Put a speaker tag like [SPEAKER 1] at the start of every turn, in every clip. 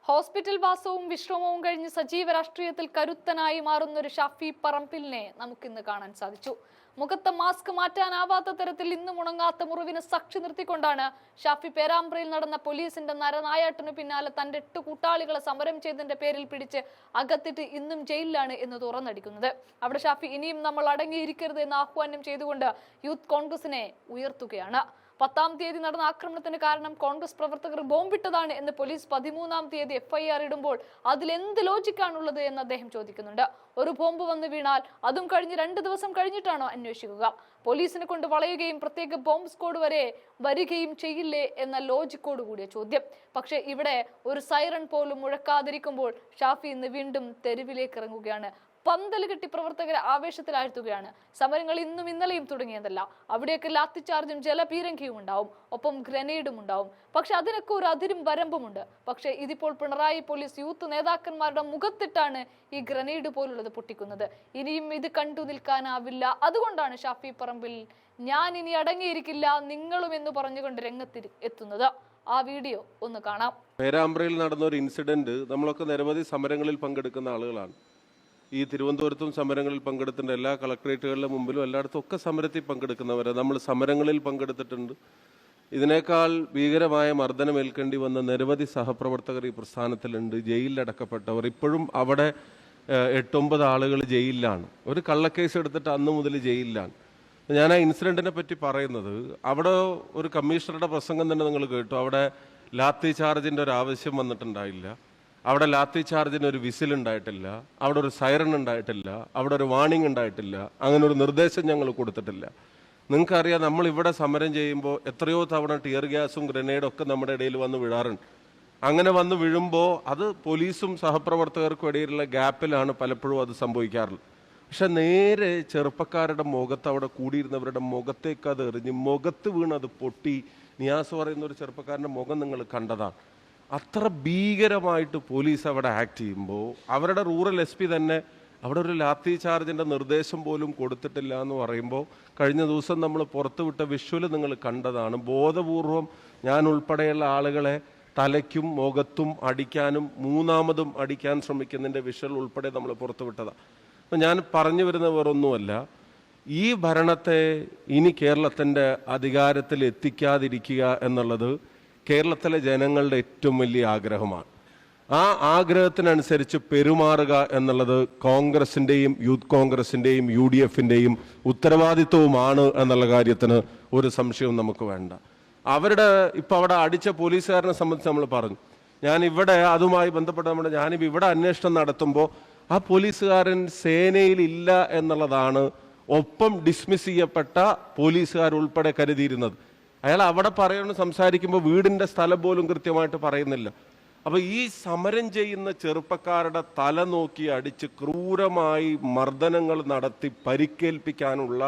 [SPEAKER 1] Hospital വാസവും വിശ്രമവും കഴിഞ്ഞ് സജീവ രാഷ്ട്രീയത്തിൽ കരുത്തനായി മാറുന്ന ഒരു ഷാഫി പറമ്പിലിനെ നമുക്കിന്ന് കാണാൻ സാധിച്ചു. മുഖത്തെ മാസ്ക് മാറ്റാനാവാത്ത തരത്തിൽ ഇന്നും ഉണങ്ങാത്ത മുറിവിന് സാക്ഷി നിർത്തിക്കൊണ്ടാണ് ഷാഫി പേരാമ്പ്രയിൽ നടന്ന പോലീസിന്റെ നരനായാട്ടിനു പിന്നാലെ തന്റെ 8 കൂട്ടാളികളെ സമരം ചെയ്തതിന്റെ പേരിൽ പിടിച്ച് അകത്തിട്ട് ഇന്നും ജയിലിലാണ് എന്ന് തുറന്നടിക്കുന്നത്. അവിടെ ഷാഫി ഇനിയും നമ്മൾ അടങ്ങിയിരിക്കരുത് എന്ന് ആഹ്വാനം ചെയ്തുകൊണ്ട് യൂത്ത് കോൺഗ്രസിനെ ഉയർത്തുകയാണ്. 10-ാം തീയതി നടന്ന ആക്രമണത്തിന് കാരണം കോൺഗ്രസ് പ്രവർത്തകർ ബോംബിട്ടതാണ് എന്ന് പോലീസ് 13-ാം തീയതി FIR ഇടുമ്പോൾ അതിലെന്ത് ലോജിക്കാണുള്ളത് എന്ന് അദ്ദേഹം ചോദിക്കുന്നുണ്ട്. ഒരു ബോംബ് വന്ന് വീണാൽ അതും കഴിഞ്ഞ് 2 ദിവസം കഴിഞ്ഞിട്ടാണോ അന്വേഷിക്കുക? പോലീസിനെ കൊണ്ട് വളയുകയും പ്രത്യേക ബോംബ് സ്ക്വാഡ് വരെ വരികയും ചെയ്യില്ലേ എന്ന ലോജിക്കോട് കൂടിയ ചോദ്യം. പക്ഷേ ഇവിടെ ഒരു സൈറൺ പോലും മുഴക്കാതിരിക്കുമ്പോൾ ഷാഫി ഇന്ന് വീണ്ടും തെരുവിലേക്ക് ഇറങ്ങുകയാണ്. പന്തല് കെട്ടി പ്രവർത്തകരെ ആവേശത്തിലാഴ്ത്തുകയാണ്. സമരങ്ങൾ ഇന്നും ഇന്നലെയും തുടങ്ങിയതല്ല. അവിടെയൊക്കെ ലാത്തിച്ചാർജും ജലപീരങ്കിയും ഉണ്ടാവും, ഒപ്പം ഗ്രനേഡും ഉണ്ടാവും. പക്ഷെ അതിനൊക്കെ ഒരു അതിരും വരമ്പുമുണ്ട്. പക്ഷെ ഇതിപ്പോൾ പിണറായി പോലീസ് യൂത്ത് നേതാക്കന്മാരുടെ മുഖത്തിട്ടാണ് ഈ ഗ്രനേഡ് പോലുള്ളത് പൊട്ടിക്കുന്നത്. ഇനിയും ഇത് കണ്ടു നിൽക്കാനാവില്ല. അതുകൊണ്ടാണ് ഷാഫി പറമ്പിൽ ഞാൻ ഇനി അടങ്ങിയിരിക്കില്ല നിങ്ങളും എന്ന് പറഞ്ഞുകൊണ്ട് രംഗത്ത് എത്തുന്നത്. ആ വീഡിയോ ഒന്ന് കാണാം.
[SPEAKER 2] പേരാമ്പ്രയിൽ നടന്ന ഒരു ഇൻസിഡന്റ്, നമ്മളൊക്കെ നിരവധി സമരങ്ങളിൽ പങ്കെടുക്കുന്ന ആളുകളാണ്. ഈ തിരുവനന്തപുരത്തും സമരങ്ങളിൽ പങ്കെടുത്തിട്ടുണ്ട്. എല്ലാ കളക്ട്രേറ്റുകളുടെ മുമ്പിലും എല്ലായിടത്തും ഒക്കെ സമരത്തിൽ പങ്കെടുക്കുന്നവരെ നമ്മൾ സമരങ്ങളിൽ പങ്കെടുത്തിട്ടുണ്ട്. ഇതിനേക്കാൾ ഭീകരമായ മർദ്ദനമേൽക്കേണ്ടി വന്ന നിരവധി സഹപ്രവർത്തകർ ഈ പ്രസ്ഥാനത്തിലുണ്ട്. ജയിലിലടക്കപ്പെട്ടവർ ഇപ്പോഴും അവിടെ 8-9 ആളുകൾ ജയിലിലാണ്. ഒരു കള്ളക്കേസ് എടുത്തിട്ട് അന്ന് മുതൽ ജയിലിലാണ്. ഞാൻ ആ ഇൻസിഡന്റിനെ പറ്റി പറയുന്നത്, അവിടെ ഒരു കമ്മീഷണറുടെ പ്രസംഗം തന്നെ നിങ്ങൾ കേട്ടു. അവിടെ ലാത്തി ചാർജിന്റെ ഒരു ആവശ്യം വന്നിട്ടുണ്ടായില്ല. അവിടെ ലാത്തി ചാർജിന് ഒരു വിസിൽ ഉണ്ടായിട്ടില്ല. അവിടെ ഒരു സൈറൺ ഉണ്ടായിട്ടില്ല. അവിടെ ഒരു വാണിംഗ് ഉണ്ടായിട്ടില്ല. അങ്ങനെ ഒരു നിർദ്ദേശം ഞങ്ങൾ കൊടുത്തിട്ടില്ല. നിങ്ങൾക്കറിയാം, നമ്മൾ ഇവിടെ സമരം ചെയ്യുമ്പോൾ എത്രയോ തവണ ടിയർ ഗ്യാസും ഗ്രനേഡും ഒക്കെ നമ്മുടെ ഇടയിൽ വന്ന് വീഴാറുണ്ട്. അങ്ങനെ വന്ന് വീഴുമ്പോൾ അത് പോലീസും സഹപ്രവർത്തകർക്കും ഇടയിലുള്ള ഗ്യാപ്പിലാണ് പലപ്പോഴും അത് സംഭവിക്കാറുള്ളത്. പക്ഷെ നേരെ ചെറുപ്പക്കാരുടെ മുഖത്ത്, അവിടെ കൂടിയിരുന്നവരുടെ മുഖത്തേക്ക് അത് എറിഞ്ഞ് മുഖത്ത് വീണത് പൊട്ടി. നിയാസ് പറയുന്ന ഒരു ചെറുപ്പക്കാരൻ്റെ മുഖം നിങ്ങൾ കണ്ടതാണ്. അത്ര ഭീകരമായിട്ട് പോലീസ് അവിടെ ആക്ട് ചെയ്യുമ്പോൾ അവരുടെ റൂറൽ SP തന്നെ അവിടെ ഒരു ലാത്തി ചാർജിൻ്റെ നിർദ്ദേശം പോലും കൊടുത്തിട്ടില്ല എന്ന് പറയുമ്പോൾ, കഴിഞ്ഞ ദിവസം നമ്മൾ പുറത്തുവിട്ട വിഷ്വൽ നിങ്ങൾ കണ്ടതാണ്. ബോധപൂർവം ഞാൻ ഉൾപ്പെടെയുള്ള ആളുകളെ തലയ്ക്കും മുഖത്തും അടിക്കാനും മൂന്നാമതും അടിക്കാൻ ശ്രമിക്കുന്നതിൻ്റെ വിഷ്വൽ ഉൾപ്പെടെ നമ്മൾ പുറത്തുവിട്ടതാണ്. അപ്പം ഞാൻ പറഞ്ഞു വരുന്ന വേറൊന്നുമല്ല, ഈ ഭരണത്തെ ഇനി കേരളത്തിൻ്റെ അധികാരത്തിൽ എത്തിക്കാതിരിക്കുക എന്നുള്ളത് കേരളത്തിലെ ജനങ്ങളുടെ ഏറ്റവും വലിയ ആഗ്രഹമാണ്. ആ ആഗ്രഹത്തിനനുസരിച്ച് പെരുമാറുക എന്നുള്ളത് കോൺഗ്രസിൻ്റെയും യൂത്ത് കോൺഗ്രസിൻ്റെയും UDFിൻ്റെയും ഉത്തരവാദിത്വവുമാണ് എന്നുള്ള കാര്യത്തിന് ഒരു സംശയവും നമുക്ക് വേണ്ട. ഇപ്പം അവിടെ അടിച്ച പോലീസുകാരനെ സംബന്ധിച്ച് നമ്മൾ പറഞ്ഞു. ഞാനിവിടെ അതുമായി ബന്ധപ്പെട്ട് ഞാനിപ്പോൾ ഇവിടെ അന്വേഷണം നടത്തുമ്പോൾ ആ പോലീസുകാരൻ സേനയിൽ ഇല്ല എന്നുള്ളതാണ് ഒപ്പം ഡിസ്മിസ് ചെയ്യപ്പെട്ട പോലീസുകാരുൾപ്പെടെ കരുതിയിരുന്നത്. അയാൾ അവിടെ സംസാരിക്കുമ്പോൾ വീടിൻ്റെ സ്ഥലം പോലും കൃത്യമായിട്ട് പറയുന്നില്ല. അപ്പോൾ ഈ സമരം ചെയ്യുന്ന ചെറുപ്പക്കാരുടെ തല നോക്കി അടിച്ച് ക്രൂരമായി മർദ്ദനങ്ങൾ നടത്തി പരിക്കേൽപ്പിക്കാനുള്ള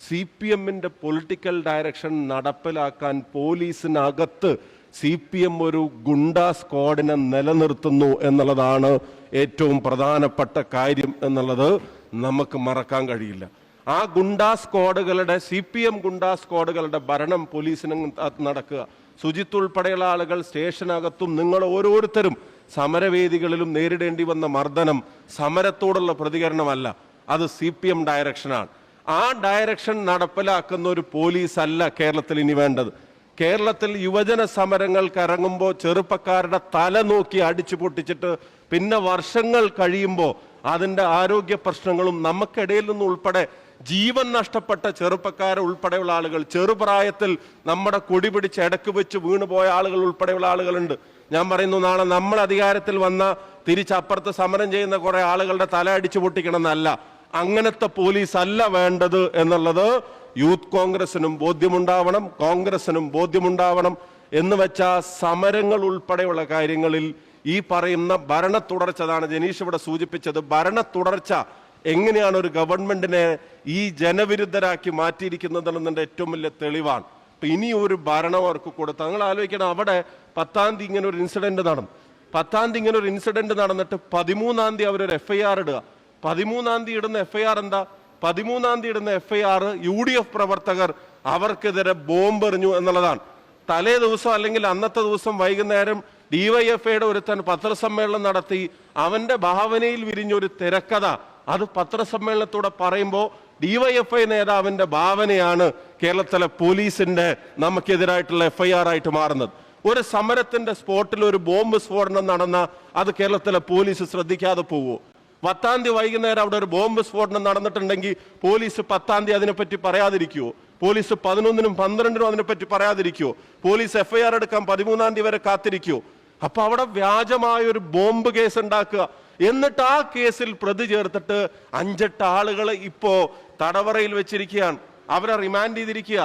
[SPEAKER 2] CPMന്റെ പൊളിറ്റിക്കൽ ഡയറക്ഷൻ നടപ്പിലാക്കാൻ പോലീസിനകത്ത് CPM ഒരു ഗുണ്ടാ സ്ക്വാഡിനെ നിലനിർത്തുന്നു എന്നുള്ളതാണ് ഏറ്റവും പ്രധാനപ്പെട്ട കാര്യം എന്നുള്ളത് നമുക്ക് മറക്കാൻ കഴിയില്ല. ആ ഗുണ്ടാ സ്ക്വാഡുകളുടെ CPM ഗുണ്ടാ സ്ക്വാഡുകളുടെ ഭരണം പോലീസിന് നടക്കുക. സുജിത്ത് ഉൾപ്പെടെയുള്ള ആളുകൾ സ്റ്റേഷനകത്തും നിങ്ങൾ ഓരോരുത്തരും സമരവേദികളിലും നേരിടേണ്ടി വന്ന മർദ്ദനം സമരത്തോടുള്ള പ്രതികരണമല്ല, അത് CPM ഡയറക്ഷനാണ്. ആ ഡയറക്ഷൻ നടപ്പിലാക്കുന്ന ഒരു പോലീസ് അല്ല കേരളത്തിൽ ഇനി വേണ്ടത്. കേരളത്തിൽ യുവജന സമരങ്ങൾക്ക് ഇറങ്ങുമ്പോൾ ചെറുപ്പക്കാരുടെ തല നോക്കി അടിച്ചു പൊട്ടിച്ചിട്ട് പിന്നെ വർഷങ്ങൾ കഴിയുമ്പോൾ അതിൻ്റെ ആരോഗ്യ പ്രശ്നങ്ങളും നമുക്കിടയിൽ നിന്നും ഉൾപ്പെടെ ജീവൻ നഷ്ടപ്പെട്ട ചെറുപ്പക്കാരെ ഉൾപ്പെടെയുള്ള ആളുകൾ, ചെറുപ്രായത്തിൽ നമ്മുടെ കൊടി പിടിച്ച് ഇടക്ക് വെച്ച് വീണുപോയ ആളുകൾ ഉൾപ്പെടെയുള്ള ആളുകളുണ്ട്. ഞാൻ പറയുന്നു, നാളെ നമ്മൾ അധികാരത്തിൽ വന്ന തിരിച്ചപ്പുറത്ത് സമരം ചെയ്യുന്ന കുറെ ആളുകളുടെ തല അടിച്ചു പൊട്ടിക്കണം എന്നല്ല. അങ്ങനത്തെ പോലീസ് അല്ല വേണ്ടത് എന്നുള്ളത് യൂത്ത് കോൺഗ്രസിനും ബോധ്യമുണ്ടാവണം, കോൺഗ്രസിനും ബോധ്യമുണ്ടാവണം. എന്ന് വെച്ചാൽ സമരങ്ങൾ ഉൾപ്പെടെയുള്ള കാര്യങ്ങളിൽ ഈ പറയുന്ന ഭരണ തുടർച്ച, അതാണ് ജനീഷ് ഇവിടെ സൂചിപ്പിച്ചത്, ഭരണ തുടർച്ച എങ്ങനെയാണ് ഒരു ഗവൺമെന്റിനെ ഈ ജനവിരുദ്ധരാക്കി മാറ്റിയിരിക്കുന്നതെന്നതിൻ്റെ ഏറ്റവും വലിയ തെളിവാണ്. ഇപ്പം ഇനി ഒരു ഭരണം അവർക്ക് കൊടുത്താൽ, നിങ്ങൾ ആലോചിക്കണം, അവിടെ 10-ാം തീയതി ഇങ്ങനെ ഒരു ഇൻസിഡന്റ് നടന്നു. 10-ാം തീയതി ഇങ്ങനെ ഒരു ഇൻസിഡന്റ് നടന്നിട്ട് 13-ാം തീയതി അവരൊരു FIR ഇടുക. 13-ാം തീയതി ഇടുന്ന FIR എന്താ? 13-ാം തീയതി ഇടുന്ന FIR UDF പ്രവർത്തകർ അവർക്കെതിരെ ബോംബ് എറിഞ്ഞു എന്നുള്ളതാണ്. തലേ ദിവസം അല്ലെങ്കിൽ അന്നത്തെ ദിവസം വൈകുന്നേരം ഡിവൈഎഫ്ഐയുടെ ഒരുത്തൻ പത്രസമ്മേളനം നടത്തി അവന്റെ ഭാവനയിൽ വിരിഞ്ഞൊരു തിരക്കഥ അത് പത്രസമ്മേളനത്തോടെ പറയുമ്പോൾ ഡിവൈഎഫ്ഐ നേതാവിന്റെ ഭാവനയാണ് കേരളത്തിലെ പോലീസിന്റെ നമുക്കെതിരായിട്ടുള്ള FIR ആയിട്ട് മാറുന്നത്. ഒരു സമരത്തിന്റെ സ്പോട്ടിൽ ഒരു ബോംബ് സ്ഫോടനം നടന്ന അത് കേരളത്തിലെ പോലീസ് ശ്രദ്ധിക്കാതെ പോവോ? 10-ാം തീയതി വൈകുന്നേരം അവിടെ ഒരു ബോംബ് സ്ഫോടനം നടന്നിട്ടുണ്ടെങ്കിൽ പോലീസ് 10-ാം തീയതി അതിനെപ്പറ്റി പറയാതിരിക്കുവോ? പോലീസ് 11-നും 12-നും അതിനെപ്പറ്റി പറയാതിരിക്കുവോ? പോലീസ് FIR എടുക്കാൻ 13-ാം തീയതി വരെ കാത്തിരിക്കുവോ? അപ്പൊ അവിടെ വ്യാജമായ ഒരു ബോംബ് കേസ് ഉണ്ടാക്കുക, എന്നിട്ട് ആ കേസിൽ പ്രതി ചേർത്തിട്ട് 5-8 ആളുകളെ ഇപ്പോ തടവറയിൽ വെച്ചിരിക്കുകയാണ്, അവരെ റിമാൻഡ് ചെയ്തിരിക്കുക.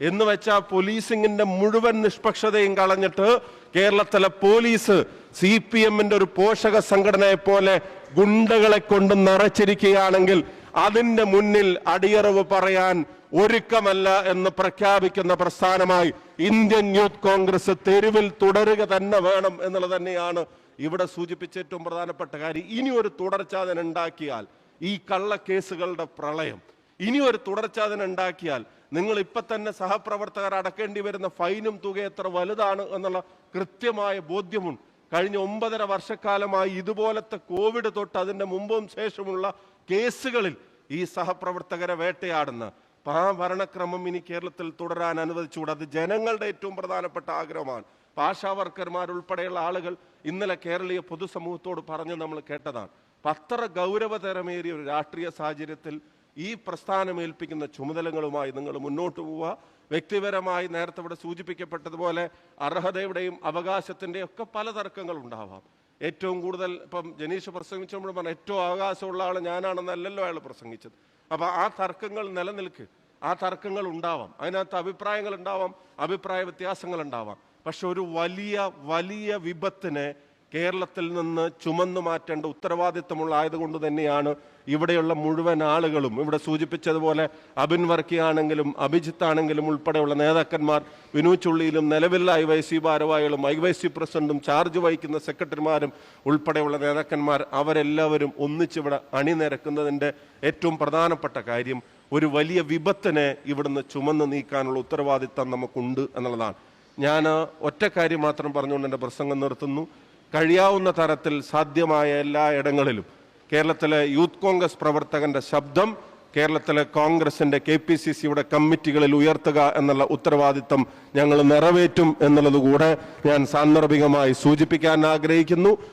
[SPEAKER 2] എന്ന് വെച്ചാൽ പോലീസിങ്ങിന്റെ മുഴുവൻ നിഷ്പക്ഷതയും കളഞ്ഞിട്ട് കേരളത്തിലെ പോലീസ് CPM-ന്റെ ഒരു പോഷക സംഘടനയെ പോലെ ഗുണ്ടകളെ കൊണ്ട് നിറച്ചിരിക്കുകയാണെങ്കിൽ അതിന്റെ മുന്നിൽ അടിയറവ് പറയാൻ ഒരുക്കമല്ല എന്ന് പ്രഖ്യാപിക്കുന്ന പ്രസ്ഥാനമായി ഇന്ത്യൻ യൂത്ത് കോൺഗ്രസ് തെരുവിൽ തുടരുക തന്നെ വേണം എന്നുള്ളത് തന്നെയാണ് ഇവിടെ സൂചിപ്പിച്ച ഏറ്റവും പ്രധാനപ്പെട്ട കാര്യം. ഇനി ഒരു തുടർച്ച അതിനുണ്ടാക്കിയാൽ ഈ കള്ളക്കേസുകളുടെ പ്രളയം, ഇനി ഒരു തുടർച്ച അതിനുണ്ടാക്കിയാൽ നിങ്ങൾ ഇപ്പൊ തന്നെ സഹപ്രവർത്തകർ അടക്കേണ്ടി വരുന്ന ഫൈനും തുക എത്ര വലുതാണ് എന്നുള്ള കൃത്യമായ ബോധ്യമുണ്ട്. കഴിഞ്ഞ 9.5 വർഷക്കാലമായി ഇതുപോലത്തെ കോവിഡ് തൊട്ട് അതിന്റെ മുമ്പും ശേഷമുള്ള കേസുകളിൽ ഈ സഹപ്രവർത്തകരെ വേട്ടയാടുന്ന ആ ഭരണക്രമം ഇനി കേരളത്തിൽ തുടരാൻ അനുവദിച്ചുകൂടാ. അത് ജനങ്ങളുടെ ഏറ്റവും പ്രധാനപ്പെട്ട ആഗ്രഹമാണ്. ആശാ വർക്കർമാർ ഉൾപ്പെടെയുള്ള ആളുകൾ ഇന്നലെ കേരളീയ പൊതുസമൂഹത്തോട് പറഞ്ഞ് നമ്മൾ കേട്ടതാണ്. അത്ര ഗൗരവതരമേറിയ ഒരു രാഷ്ട്രീയ സാഹചര്യത്തിൽ ഈ പ്രസ്ഥാനം ഏൽപ്പിക്കുന്ന ചുമതലകളുമായി നിങ്ങൾ മുന്നോട്ട് പോവുക. വ്യക്തിപരമായി നേരത്തെ ഇവിടെ സൂചിപ്പിക്കപ്പെട്ടതുപോലെ അർഹതയുടെയും അവകാശത്തിൻ്റെയും ഒക്കെ പല തർക്കങ്ങൾ ഉണ്ടാവാം. ഏറ്റവും കൂടുതൽ ഇപ്പം ജനീഷ് പ്രസംഗിച്ചപ്പോൾ പറഞ്ഞ ഏറ്റവും അവകാശമുള്ള ആൾ ഞാനാണെന്നല്ലല്ലോ അയാൾ പ്രസംഗിച്ചത്. അപ്പൊ ആ തർക്കങ്ങൾ നിലനിൽക്കുക, ആ തർക്കങ്ങൾ ഉണ്ടാവാം, അതിനകത്ത് അഭിപ്രായങ്ങൾ ഉണ്ടാവാം, അഭിപ്രായ വ്യത്യാസങ്ങൾ ഉണ്ടാവാം. പക്ഷെ ഒരു വലിയ വലിയ വിപത്തിനെ കേരളത്തിൽ നിന്ന് ചുമന്നു മാറ്റേണ്ട ഉത്തരവാദിത്തമുള്ള ആയതുകൊണ്ട് തന്നെയാണ് ഇവിടെയുള്ള മുഴുവൻ ആളുകളും ഇവിടെ സൂചിപ്പിച്ചതുപോലെ അബിൻ വർക്കി ആണെങ്കിലും അഭിജിത്ത് ആണെങ്കിലും ഉൾപ്പെടെയുള്ള നേതാക്കന്മാർ, വിനു ചുള്ളിയിലും നിലവിലുള്ള IYC ഭാരവാഹികളും IYC പ്രസിഡന്റും ചാർജ് വഹിക്കുന്ന സെക്രട്ടറിമാരും ഉൾപ്പെടെയുള്ള നേതാക്കന്മാർ അവരെല്ലാവരും ഒന്നിച്ചിവിടെ അണിനിരക്കുന്നതിൻ്റെ ഏറ്റവും പ്രധാനപ്പെട്ട കാര്യം ഒരു വലിയ വിപത്തിനെ ഇവിടുന്ന് ചുമന്ന് നീക്കാനുള്ള ഉത്തരവാദിത്തം നമുക്കുണ്ട് എന്നുള്ളതാണ്. ഞാൻ ഒറ്റ കാര്യം മാത്രം പറഞ്ഞുകൊണ്ട് എൻ്റെ പ്രസംഗം നിർത്തുന്നു. കഴിയാവുന്ന തരത്തിൽ സാധ്യമായ എല്ലാ ഇടങ്ങളിലും കേരളത്തിലെ യൂത്ത് കോൺഗ്രസ് പ്രവർത്തകന്റെ ശബ്ദം കേരളത്തിലെ കോൺഗ്രസിന്റെ KPCCയുടെ കമ്മിറ്റികളിൽ ഉയർത്തുക എന്നുള്ള ഉത്തരവാദിത്തം ഞങ്ങൾ നിറവേറ്റും എന്നുള്ളത് കൂടെ ഞാൻ സാന്ദർഭികമായി സൂചിപ്പിക്കാൻ ആഗ്രഹിക്കുന്നു.